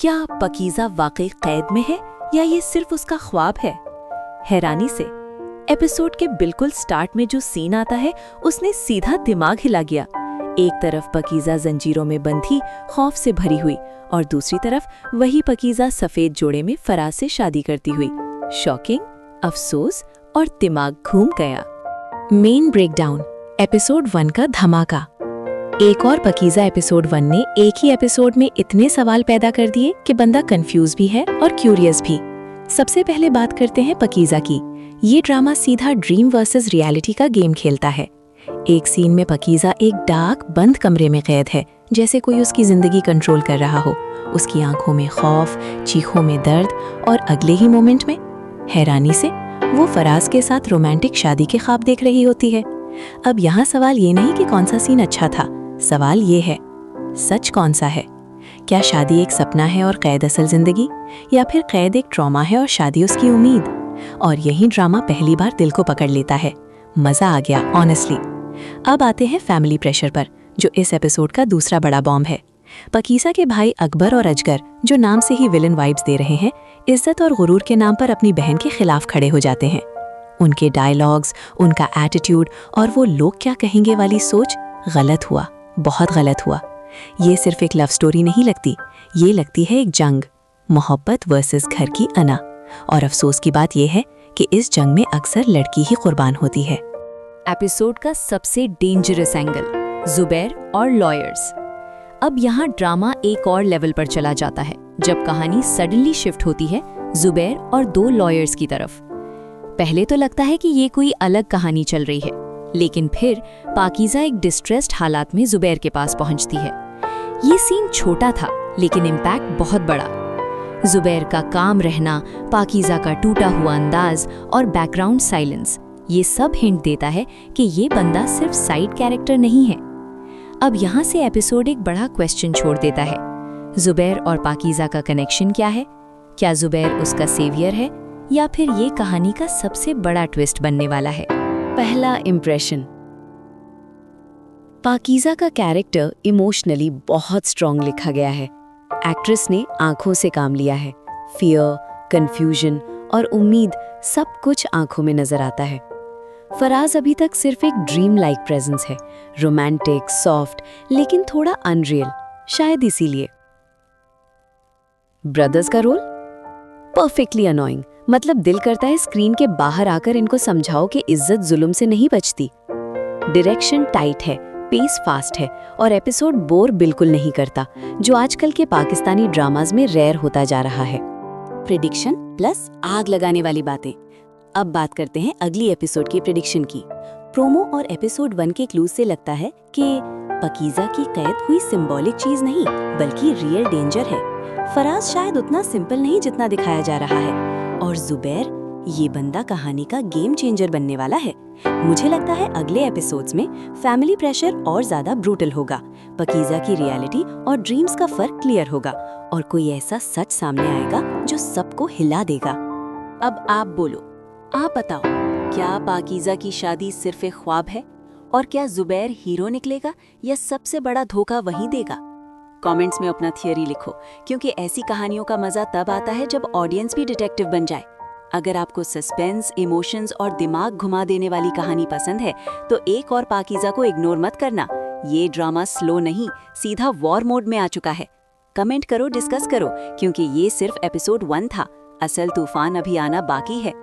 क्या पकीज़ा वाकई कैद में है या ये सिर्फ उसका ख्वाब है? हैरानी से एपिसोड के बिल्कुल स्टार्ट में जो सीन आता है उसने सीधा दिमाग हिला गया। एक तरफ पकीज़ा जंजीरों में बंद थी, खौफ से भरी हुई, और दूसरी तरफ वही पकीज़ा सफेद जोड़े में फराज से शादी करती हुई। शॉकिंग, अफसोस और दिमाग घूम गया। मेन ब्रेकडाउन, एपिसोड 1 का धमाका। एक और पकीज़ा एपिसोड 1 ने एक ही एपिसोड में इतने सवाल पैदा कर दिए कि बंदा कंफ्यूज भी है और क्यूरियस भी। सबसे पहले बात करते हैं पकीज़ा की। ये ड्रामा सीधा ड्रीम वर्सेस रियलिटी का गेम खेलता है। एक सीन में पकीज़ा एक डार्क बंद कमरे में कैद है, जैसे कोई उसकी जिंदगी कंट्रोल कर रहा हो। उसकी आंखों में खौफ, चीखों में दर्द, और अगले ही मोमेंट में हैरानी से वो फराज के साथ रोमांटिक शादी के ख्वाब देख रही होती है। अब यहाँ सवाल ये नहीं कि कौन सा सीन अच्छा था, सवाल ये है सच कौन सा है? क्या शादी एक सपना है और कैद असल जिंदगी, या फिर कैद एक ट्रॉमा है और शादी उसकी उम्मीद? और यही ड्रामा पहली बार दिल को पकड़ लेता है। मजा आ गया ऑनेस्टली। अब आते हैं फैमिली प्रेशर पर, जो इस एपिसोड का दूसरा बड़ा बॉम्ब है। पकीज़ा के भाई अकबर और अजगर, जो नाम से ही विलन वाइब्स दे रहे हैं, इज्जत और गुरूर के नाम पर अपनी बहन के खिलाफ खड़े हो जाते हैं। उनके डायलॉग्स, उनका एटीट्यूड और वो लोग क्या कहेंगे वाली सोच गलत हुआ, बहुत गलत हुआ। ये सिर्फ एक लव स्टोरी नहीं लगती, ये लगती है एक जंग, मोहब्बत वर्सेस घर की अना। और अफसोस की बात यह है कि इस जंग में अक्सर लड़की ही कुर्बान होती है। एपिसोड का सबसे डेंजरस एंगल, जुबैर और लॉयर्स। अब यहाँ ड्रामा एक और लेवल पर चला जाता है, जब कहानी सडनली शिफ्ट होती है जुबैर और 2 लॉयर्स की तरफ। पहले तो लगता है कि ये कोई अलग कहानी चल रही है, लेकिन फिर पाकीज़ा एक डिस्ट्रेस्ड हालात में जुबैर के पास पहुंचती है। ये सीन छोटा था, लेकिन इम्पैक्ट बहुत बड़ा। जुबैर का काम रहना, पाकीज़ा का टूटा हुआ अंदाज और बैकग्राउंड साइलेंस, ये सब हिंट देता है कि ये बंदा सिर्फ साइड कैरेक्टर नहीं है। अब यहाँ से एपिसोड एक बड़ा क्वेश्चन छोड़ देता है। जुबैर और पाकीज़ा का कनेक्शन क्या है? क्या जुबैर उसका सेवियर है, या फिर ये कहानी का सबसे बड़ा ट्विस्ट बनने वाला है? पहला इम्प्रेशन, पाकीज़ा का कैरेक्टर इमोशनली बहुत स्ट्रॉन्ग लिखा गया है। एक्ट्रेस ने आंखों से काम लिया है। फियर, कंफ्यूजन और उम्मीद, सब कुछ आंखों में नजर आता है। फराज अभी तक सिर्फ एक ड्रीम लाइक प्रेजेंस है, रोमांटिक, सॉफ्ट, लेकिन थोड़ा अनरियल, शायद इसीलिए। ब्रदर्स का रोल परफेक्टली अनोइंग, मतलब दिल करता है स्क्रीन के बाहर आकर इनको समझाओ कि इज्जत जुल्म से नहीं बचती। डायरेक्शन टाइट है, पेस फास्ट है, और एपिसोड बोर बिल्कुल नहीं करता, जो आजकल के पाकिस्तानी ड्रामाज में रेयर होता जा रहा है। प्रेडिक्शन प्लस आग लगाने वाली बातें। अब बात करते हैं अगली एपिसोड की प्रेडिक्शन की। प्रोमो और एपिसोड 1 के क्लूज से लगता है कि पकीज़ा की कैद हुई सिंबॉलिक चीज नहीं, बल्कि रियल डेंजर है। फराज शायद उतना सिंपल नहीं जितना दिखाया जा रहा है, और जुबैर, ये बंदा कहानी का गेम चेंजर बनने वाला है। मुझे लगता है अगले एपिसोड्स में फैमिली प्रेशर और ज्यादा ब्रूटल होगा, पकीज़ा की रियलिटी और ड्रीम्स का फर्क क्लियर होगा, और कोई ऐसा सच सामने आएगा जो सबको हिला देगा। अब आप बोलो, आप बताओ, क्या पाकीज़ा की शादी सिर्फ एक ख्वाब है, और क्या जुबैर हीरो निकलेगा या सबसे बड़ा धोखा वही देगा? कमेंट्स में अपना थियरी लिखो, क्योंकि ऐसी कहानियों का मजा तब आता है जब ऑडियंस भी डिटेक्टिव बन जाए। अगर आपको सस्पेंस, इमोशंस और दिमाग घुमा देने वाली कहानी पसंद है, तो एक और पाकीज़ा को इग्नोर मत करना। ये ड्रामा स्लो नहीं, सीधा वॉर मोड में आ चुका है। कमेंट करो, डिस्कस करो, क्योंकि ये सिर्फ एपिसोड 1 था, असल तूफान अभी आना बाकी है।